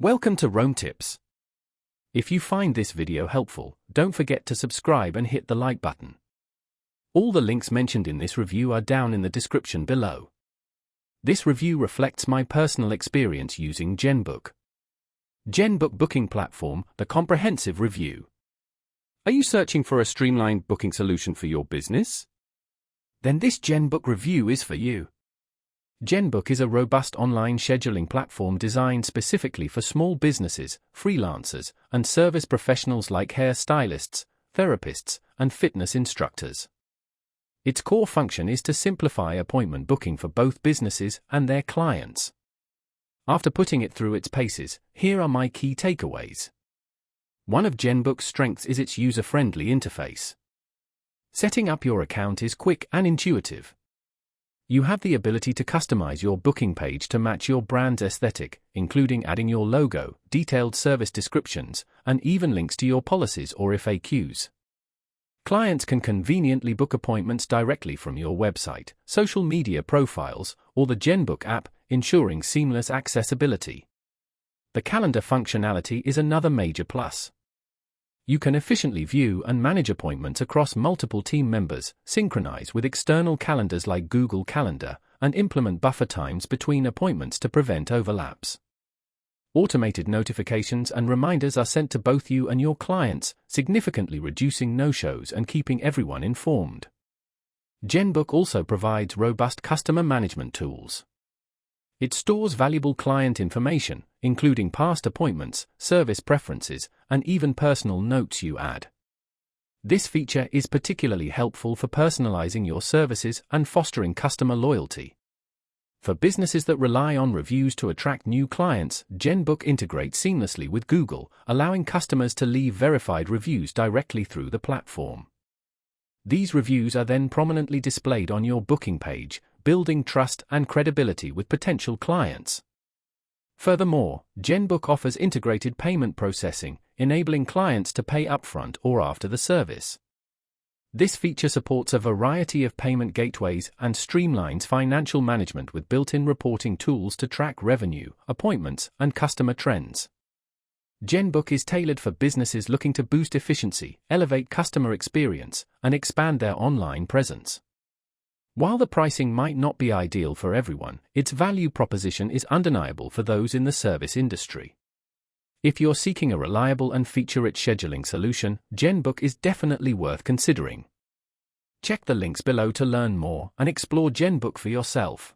Welcome to Rome Tips. If you find this video helpful, don't forget to subscribe and hit the like button. All the links mentioned in this review are down in the description below. This review reflects my personal experience using Genbook. Genbook booking platform, the comprehensive review. Are you searching for a streamlined booking solution for your business? Then this Genbook review is for you. Genbook is a robust online scheduling platform designed specifically for small businesses, freelancers, and service professionals like hair stylists, therapists, and fitness instructors. Its core function is to simplify appointment booking for both businesses and their clients. After putting it through its paces, here are my key takeaways. One of Genbook's strengths is its user-friendly interface. Setting up your account is quick and intuitive. You have the ability to customize your booking page to match your brand's aesthetic, including adding your logo, detailed service descriptions, and even links to your policies or FAQs. Clients can conveniently book appointments directly from your website, social media profiles, or the Genbook app, ensuring seamless accessibility. The calendar functionality is another major plus. You can efficiently view and manage appointments across multiple team members, synchronize with external calendars like Google Calendar, and implement buffer times between appointments to prevent overlaps. Automated notifications and reminders are sent to both you and your clients, significantly reducing no-shows and keeping everyone informed. Genbook also provides robust customer management tools. It stores valuable client information, including past appointments, service preferences, and even personal notes you add. This feature is particularly helpful for personalizing your services and fostering customer loyalty. For businesses that rely on reviews to attract new clients, Genbook integrates seamlessly with Google, allowing customers to leave verified reviews directly through the platform. These reviews are then prominently displayed on your booking page, building trust and credibility with potential clients. Furthermore, Genbook offers integrated payment processing, enabling clients to pay upfront or after the service. This feature supports a variety of payment gateways and streamlines financial management with built-in reporting tools to track revenue, appointments, and customer trends. Genbook is tailored for businesses looking to boost efficiency, elevate customer experience, and expand their online presence. While the pricing might not be ideal for everyone, its value proposition is undeniable for those in the service industry. If you're seeking a reliable and feature-rich scheduling solution, Genbook is definitely worth considering. Check the links below to learn more and explore Genbook for yourself.